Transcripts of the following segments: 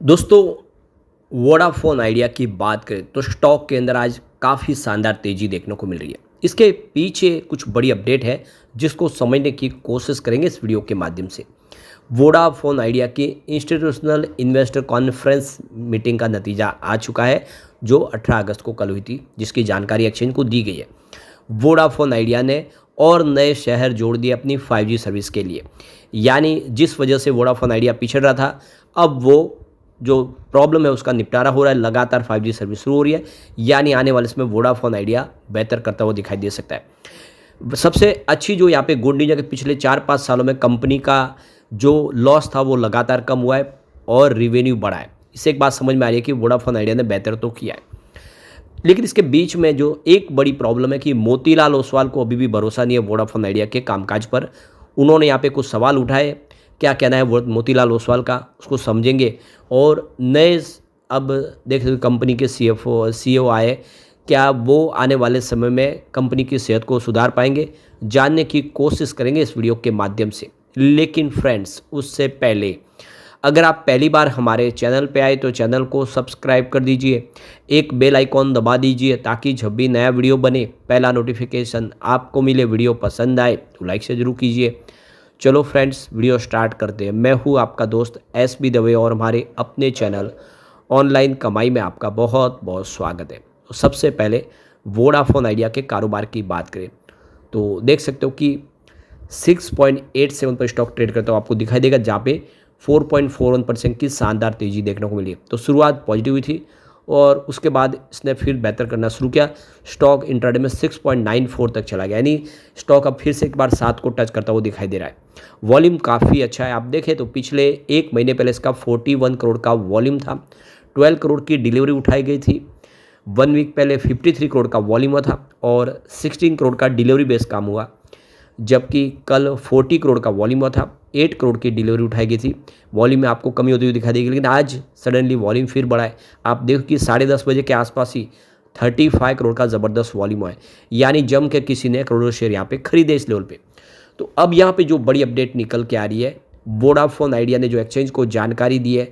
दोस्तों, Vodafone idea की बात करें तो स्टॉक के अंदर आज काफ़ी शानदार तेज़ी देखने को मिल रही है। इसके पीछे कुछ बड़ी अपडेट है जिसको समझने की कोशिश करेंगे इस वीडियो के माध्यम से। वोडाफोन आइडिया की इंस्टीट्यूशनल इन्वेस्टर कॉन्फ्रेंस मीटिंग का नतीजा आ चुका है जो 18 अगस्त को कल हुई थी, जिसकी जानकारी एक्सचेंज को दी गई है। वोडाफोन आइडिया ने और नए शहर जोड़ दिए अपनी 5G सर्विस के लिए, यानी जिस वजह से वोडाफोन आइडिया पिछड़ रहा था, अब वो जो प्रॉब्लम है उसका निपटारा हो रहा है। लगातार 5G सर्विस शुरू हो रही है, यानी आने वाले समय वोडाफोन आइडिया बेहतर करता हुआ दिखाई दे सकता है। सबसे अच्छी जो यहाँ पे गुड न्यूज़ है कि पिछले 4-5 सालों में कंपनी का जो लॉस था वो लगातार कम हुआ है और रिवेन्यू बढ़ा है। इससे एक बात समझ में आ रही है कि वोडाफोन आइडिया ने बेहतर तो किया है, लेकिन इसके बीच में जो एक बड़ी प्रॉब्लम है कि मोतीलाल ओसवाल को अभी भी भरोसा नहीं है वोडाफोन आइडिया के कामकाज पर। उन्होंने यहाँ पे कुछ सवाल उठाए। क्या कहना है वो मोतीलाल ओसवाल का, उसको समझेंगे। और नए अब देख सकते कंपनी के सीईओ आए, क्या वो आने वाले समय में कंपनी की सेहत को सुधार पाएंगे, जानने की कोशिश करेंगे इस वीडियो के माध्यम से। लेकिन फ्रेंड्स, उससे पहले अगर आप पहली बार हमारे चैनल पे आए तो चैनल को सब्सक्राइब कर दीजिए, एक बेल आइकॉन दबा दीजिए ताकि जब भी नया वीडियो बने पहला नोटिफिकेशन आपको मिले। वीडियो पसंद आए तो लाइक से जरूर कीजिए। चलो फ्रेंड्स, वीडियो स्टार्ट करते हैं। मैं हूँ आपका दोस्त SB दवे और हमारे अपने चैनल ऑनलाइन कमाई में आपका बहुत बहुत स्वागत है। तो सबसे पहले वोडाफोन आइडिया के कारोबार की बात करें तो देख सकते हो कि 6.87 पर स्टॉक ट्रेड करता हो, आपको दिखाई देगा, जहाँ पे 4.41% की शानदार तेज़ी देखने को मिली है। तो शुरुआत पॉजिटिव हुई थी और उसके बाद इसने फिर बेहतर करना शुरू किया। स्टॉक इंट्राडे में 6.94 तक चला गया, यानी स्टॉक अब फिर से एक बार 7 को टच करता हुआ दिखाई दे रहा है। वॉल्यूम काफ़ी अच्छा है। आप देखें तो पिछले एक महीने पहले इसका 41 करोड़ का वॉल्यूम था, 12 करोड़ की डिलीवरी उठाई गई थी। 1 वीक पहले 53 करोड़ का वॉल्यूम हुआ था और 16 करोड़ का डिलीवरी बेस काम हुआ, जबकि कल 40 करोड़ का वॉल्यूम हुआ था, 8 करोड़ की डिलीवरी उठाई गई थी। वॉल्यूम में आपको कमी होती हुई दिखाई देगी, लेकिन आज सडनली वॉल्यूम फिर बढ़ा है। आप देखो कि 10:30 बजे के आसपास ही 35 करोड़ का ज़बरदस्त वॉल्यूम है, यानी जम के किसी ने करोड़ों शेयर यहाँ पे खरीदे इस लेवल पे। तो अब यहाँ पे जो बड़ी अपडेट निकल के आ रही है, वोडाफोन आइडिया ने जो एक्सचेंज को जानकारी दी है,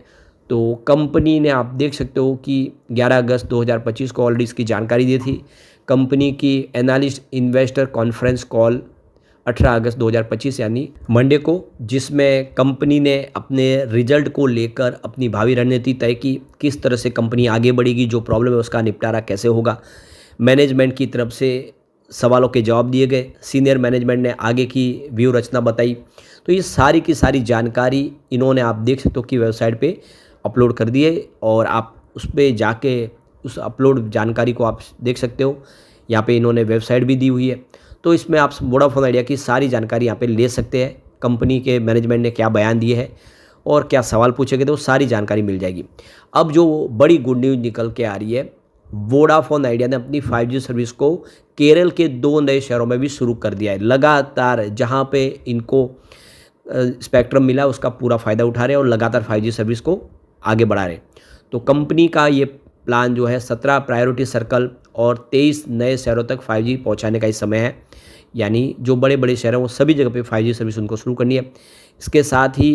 तो कंपनी ने आप देख सकते हो कि 11 अगस्त 2025 को ऑलरेडी इसकी जानकारी दी थी। कंपनी की एनालिस्ट इन्वेस्टर कॉन्फ्रेंस कॉल 18 अगस्त 2025 यानी मंडे को, जिसमें कंपनी ने अपने रिजल्ट को लेकर अपनी भावी रणनीति तय की, किस तरह से कंपनी आगे बढ़ेगी, जो प्रॉब्लम है उसका निपटारा कैसे होगा। मैनेजमेंट की तरफ से सवालों के जवाब दिए गए, सीनियर मैनेजमेंट ने आगे की व्यू रचना बताई। तो ये सारी की सारी जानकारी इन्होंने आप देख सकते हो कि वेबसाइट पे अपलोड कर दी है और आप उस पर जाके उस अपलोड जानकारी को आप देख सकते हो। यहाँ पे इन्होंने वेबसाइट भी दी हुई है, तो इसमें आप वोडाफोन आइडिया की सारी जानकारी यहाँ पे ले सकते हैं। कंपनी के मैनेजमेंट ने क्या बयान दिए हैं और क्या सवाल पूछे गए थे, वो सारी जानकारी मिल जाएगी। अब जो बड़ी गुड न्यूज़ निकल के आ रही है, वोडाफोन आइडिया ने अपनी 5G सर्विस को केरल के 2 नए शहरों में भी शुरू कर दिया है। लगातार जहाँ पे इनको स्पेक्ट्रम मिला उसका पूरा फ़ायदा उठा रहे हैं और लगातार 5G सर्विस को आगे बढ़ा रहे हैं। तो कंपनी का ये प्लान जो है 17 प्रायोरिटी सर्कल और 23 नए शहरों तक 5G पहुंचाने का ही समय है, यानी जो बड़े बड़े शहर हैं वो सभी जगह पे 5G सर्विस उनको शुरू करनी है। इसके साथ ही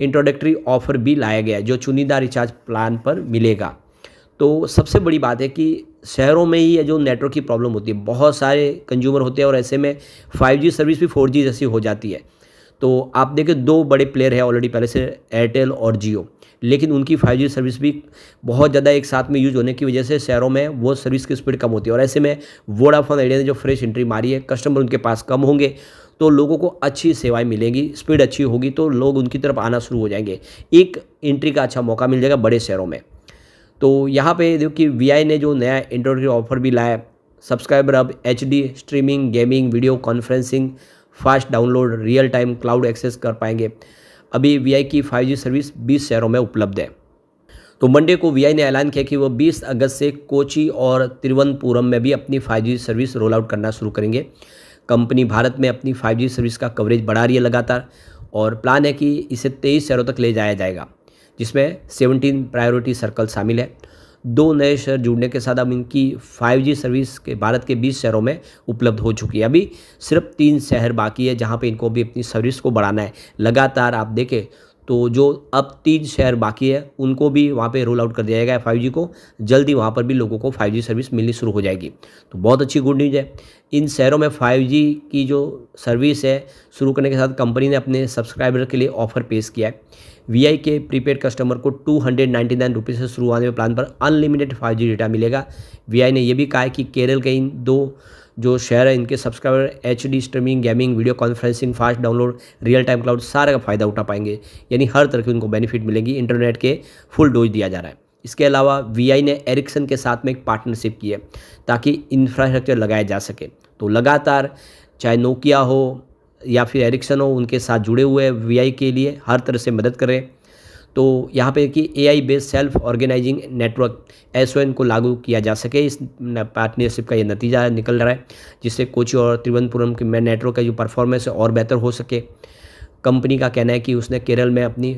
इंट्रोडक्टरी ऑफर भी लाया गया है जो चुनिंदा रिचार्ज प्लान पर मिलेगा। तो सबसे बड़ी बात है कि शहरों में ही जो नेटवर्क की प्रॉब्लम होती है, बहुत सारे कंज्यूमर होते हैं और ऐसे में 5G सर्विस भी 4G जैसी हो जाती है। तो आप देखें 2 बड़े प्लेयर हैं ऑलरेडी पहले से, एयरटेल और जियो, लेकिन उनकी 5G सर्विस भी बहुत ज़्यादा एक साथ में यूज होने की वजह से शहरों में वो सर्विस की स्पीड कम होती है। और ऐसे में वोडाफोन आइडिया ने जो फ्रेश एंट्री मारी है, कस्टमर उनके पास कम होंगे तो लोगों को अच्छी सेवाएं मिलेंगी, स्पीड अच्छी होगी तो लोग उनकी तरफ आना शुरू हो जाएंगे। एक एंट्री का अच्छा मौका मिल जाएगा बड़े शहरों में। तो यहाँ पे देखो कि VI ने जो नया इंट्रोडक्टरी ऑफर भी लाया, सब्सक्राइबर अब HD streaming, gaming, video conferencing, fast download, real time cloud access कर पाएंगे। अभी VI की 5G सर्विस 20 शहरों में उपलब्ध है। तो मंडे को VI ने ऐलान किया कि वो 20 अगस्त से कोची और तिरुवनंतपुरम में भी अपनी 5G सर्विस रोल आउट करना शुरू करेंगे। कंपनी भारत में अपनी 5G सर्विस का कवरेज बढ़ा रही है लगातार और प्लान है कि इसे 23 शहरों तक ले जाया जाएगा, जिसमें 17 प्रायोरिटी सर्कल शामिल है। 2 नए शहर जुड़ने के साथ अब इनकी 5G सर्विस के भारत के 20 शहरों में उपलब्ध हो चुकी है। अभी सिर्फ 3 शहर बाकी है जहां पे इनको भी अपनी सर्विस को बढ़ाना है। लगातार आप देखें तो जो अब 3 शहर बाकी है उनको भी वहाँ पे रोल आउट कर दिया जाएगा 5G को। जल्दी वहाँ पर भी लोगों को 5G सर्विस मिलनी शुरू हो जाएगी। तो बहुत अच्छी गुड न्यूज़ है। इन शहरों में 5G की जो सर्विस है शुरू करने के साथ कंपनी ने अपने सब्सक्राइबर के लिए ऑफर पेश किया है। वीआई के प्रीपेड कस्टमर को 299 रुपये से शुरू होने वाले प्लान पर अनलिमिटेड 5G डेटा मिलेगा। वीआई ने यह भी कहा है कि केरल के इन 2 जो शहर है इनके subscriber HD streaming, gaming, video conferencing, fast download, real time cloud सारे का फ़ायदा उठा पाएंगे। यानी हर तरह की उनको बेनिफिट मिलेगी। इंटरनेट के फुल डोज दिया जा रहा है। इसके अलावा वीआई ने एरिक्सन के साथ में एक पार्टनरशिप की है ताकि इंफ्रास्ट्रक्चर लगाया जा सके। तो लगातार चाहे नोकिया हो या फिर एरिक्सन हो, उनके साथ जुड़े हुए वीआई के लिए हर तरह से मदद करें। तो यहाँ पे कि AI based self organizing network SON को लागू किया जा सके। इस पार्टनरशिप का ये नतीजा निकल रहा है, जिससे कोची और तिरुवनंतपुरम के में नेटवर्क का जो परफॉर्मेंस है और बेहतर हो सके। कंपनी का कहना है कि उसने केरल में अपनी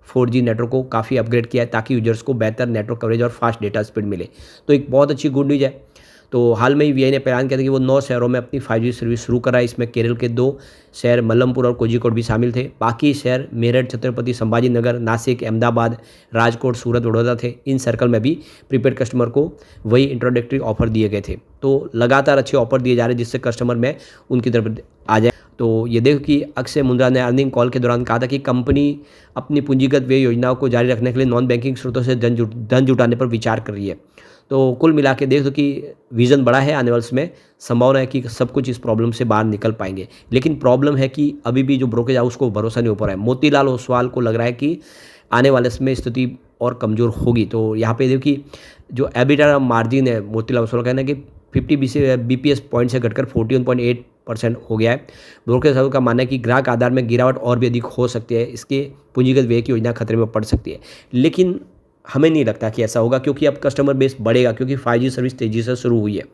4G नेटवर्क को काफ़ी अपग्रेड किया है ताकि यूजर्स को बेहतर नेटवर्क कवरेज और फास्ट डेटा स्पीड मिले। तो एक बहुत अच्छी गुड न्यूज़ है। तो हाल में ही वीआई ने ऐलान किया था कि वो 9 शहरों में अपनी 5G सर्विस शुरू कर रहा है। इसमें केरल के 2 शहर मलमपुर और कोझिकोड भी शामिल थे। बाकी शहर मेरठ, छत्रपति संभाजी नगर, नासिक, अहमदाबाद, राजकोट, सूरत, वडोदरा थे। इन सर्कल में भी प्रीपेड कस्टमर को वही इंट्रोडक्टरी ऑफर दिए गए थे। तो लगातार अच्छे ऑफर दिए जा रहे हैं जिससे कस्टमर में उनकी तरफ आ जाए। तो ये देखो कि अक्षय मुंद्रा ने अर्निंग कॉल के दौरान कहा था कि कंपनी अपनी पूंजीगत व्यय योजनाओं को जारी रखने के लिए नॉन बैंकिंग स्रोतों से धन जुटाने पर विचार कर रही है। तो कुल मिला के देख दो कि विज़न बड़ा है। आने वाले समय संभावना है कि सब कुछ इस प्रॉब्लम से बाहर निकल पाएंगे। लेकिन प्रॉब्लम है कि अभी भी जो ब्रोकरेज हाउस को भरोसा नहीं हो पा रहा है। मोतीलाल ओसवाल को लग रहा है कि आने वाले समय स्थिति और कमज़ोर होगी। तो यहाँ पे देखो कि जो एबिटा मार्जिन है, मोतीलाल ओसवाल का कहना है कि 50 BPS पॉइंट से घटकर 41.8% हो गया है। ब्रोकरेज हाउस का मानना है कि ग्राहक आधार में गिरावट और भी अधिक हो सकती है। इसके पूंजीगत व्यय की योजना खतरे में पड़ सकती है। लेकिन हमें नहीं लगता कि ऐसा होगा, क्योंकि अब कस्टमर बेस बढ़ेगा, क्योंकि 5G सर्विस तेज़ी से शुरू हुई है।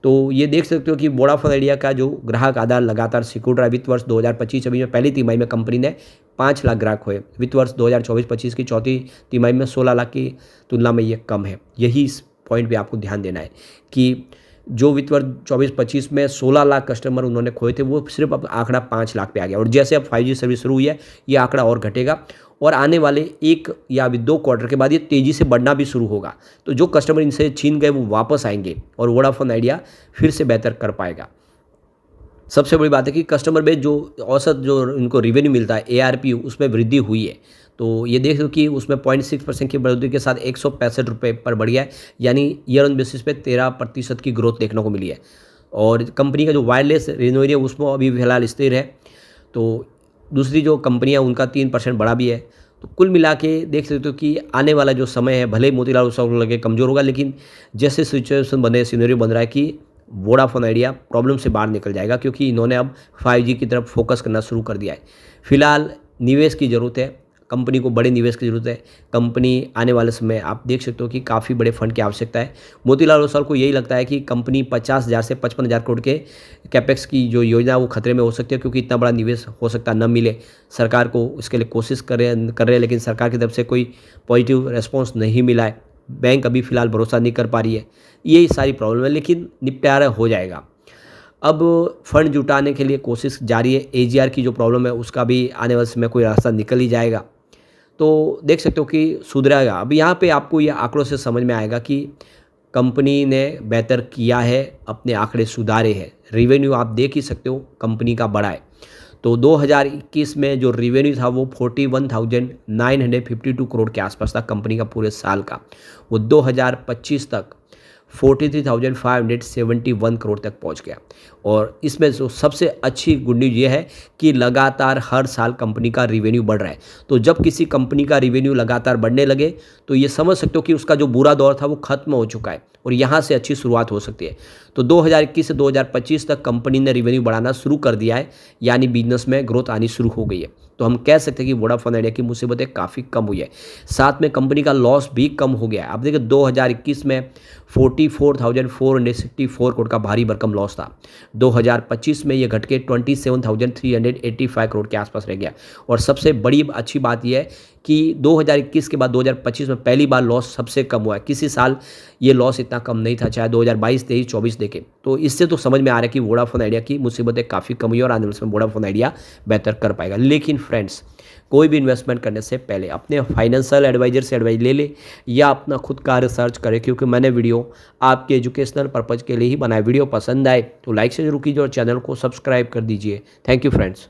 तो ये देख सकते हो कि वोडाफोन आइडिया का जो ग्राहक आधार लगातार सिकुड़ रहा है। वित्त वर्ष 2025-26 में पहली तिमाही में कंपनी ने 5 लाख ग्राहक हुए। वित्त वर्ष 2024-25 की चौथी तिमाही में 16 लाख की तुलना में ये कम है। यही इस पॉइंट पे आपको ध्यान देना है कि जो वित्त वर्ष 24-25 में 16 लाख कस्टमर उन्होंने खोए थे, वो सिर्फ अब आंकड़ा 5 लाख पे आ गया। और जैसे अब 5G सर्विस शुरू हुई है, ये आंकड़ा और घटेगा और आने वाले 1 या 2 क्वार्टर के बाद ये तेज़ी से बढ़ना भी शुरू होगा। तो जो कस्टमर इनसे छीन गए वो वापस आएंगे और वोडाफोन आइडिया फिर से बेहतर कर पाएगा। सबसे बड़ी बात है कि कस्टमर बेस जो औसत जो इनको रेवेन्यू मिलता है ARP, उसमें वृद्धि हुई है। तो ये देख लो कि उसमें 0.6% की बढ़ोतरी के साथ 165 रुपये पर बढ़ गया है। यानी ईयर ऑन बेसिस पे 13% की ग्रोथ देखने को मिली है। और कंपनी का जो वायरलेस रेवेन्यू है उसमें अभी फिलहाल स्थिर है। तो दूसरी जो कंपनियां उनका 3% बढ़ा भी है। तो कुल मिला के देख सकते हो कि आने वाला जो समय है, भले ही मोतीलाल ओसवाल लगे कमज़ोर होगा, लेकिन जैसे सिचुएशन बने, सिनेरियो बन रहा है कि वोडाफोन आइडिया प्रॉब्लम से बाहर निकल जाएगा, क्योंकि इन्होंने अब 5G की तरफ फोकस करना शुरू कर दिया है। फिलहाल निवेश की ज़रूरत है, कंपनी को बड़े निवेश की ज़रूरत है। कंपनी आने वाले समय आप देख सकते हो कि काफ़ी बड़े फंड की आवश्यकता है। मोतीलाल ओसवाल को यही लगता है कि कंपनी 50,000 से 55,000 करोड़ के कैपेक्स की जो योजना है वो खतरे में हो सकती है, क्योंकि इतना बड़ा निवेश हो सकता न मिले। सरकार को इसके लिए कोशिश कर रहे हैं, लेकिन सरकार की तरफ से कोई पॉजिटिव रेस्पॉन्स नहीं मिला है। बैंक अभी फ़िलहाल भरोसा नहीं कर पा रही है। यही सारी प्रॉब्लम है, लेकिन निपटारा हो जाएगा। अब फंड जुटाने के लिए कोशिश जारी है। AGR की जो प्रॉब्लम है उसका भी आने वाले समय कोई रास्ता निकल ही जाएगा। तो देख सकते हो कि सुधरेगा। अब यहाँ पे आपको ये आंकड़ों से समझ में आएगा कि कंपनी ने बेहतर किया है, अपने आंकड़े सुधारे हैं। रेवेन्यू आप देख ही सकते हो कंपनी का बढ़ा है। तो 2021 में जो रेवेन्यू था वो 41,952 करोड़ के आसपास था कंपनी का पूरे साल का। वो 2025 तक 43,571 करोड़ तक पहुंच गया। और इसमें जो सबसे अच्छी गुड न्यूज़ ये है कि लगातार हर साल कंपनी का रेवेन्यू बढ़ रहा है। तो जब किसी कंपनी का रेवेन्यू लगातार बढ़ने लगे तो ये समझ सकते हो कि उसका जो बुरा दौर था वो खत्म हो चुका है और यहाँ से अच्छी शुरुआत हो सकती है। तो 2021 से 2025 तक कंपनी ने रेवेन्यू बढ़ाना शुरू कर दिया है, यानी बिजनेस में ग्रोथ आनी शुरू हो गई है। तो हम कह सकते हैं कि वोडाफोन आइडिया की मुसीबतें काफ़ी कम हुई है। साथ में कंपनी का लॉस भी कम हो गया है। अब देखिए 2021 में 44,464 करोड़ का भारी भरकम लॉस था। 2025 में ये घट के 27,385 करोड़ के आसपास रह गया। और सबसे बड़ी अच्छी बात यह है कि 2021 के बाद 2025 में पहली बार लॉस सबसे कम हुआ है। किसी साल ये लॉस इतना कम नहीं था, चाहे 2022, 23, 24 देखें। तो इससे तो समझ में आ रहा है कि वोडाफोन आइडिया की मुसीबतें काफ़ी कम हुई और आने वाले समय वोडाफोन आइडिया बेहतर कर पाएगा। लेकिन फ्रेंड्स, कोई भी इन्वेस्टमेंट करने से पहले अपने फाइनेंशियल एडवाइजर से एडवाइस ले ले या अपना खुद का रिसर्च करें, क्योंकि मैंने वीडियो आपके एजुकेशनल पर्पज़ के लिए ही बनाया। वीडियो पसंद आए तो लाइक से जरूर कीजिए और चैनल को सब्सक्राइब कर दीजिए। Thank you friends.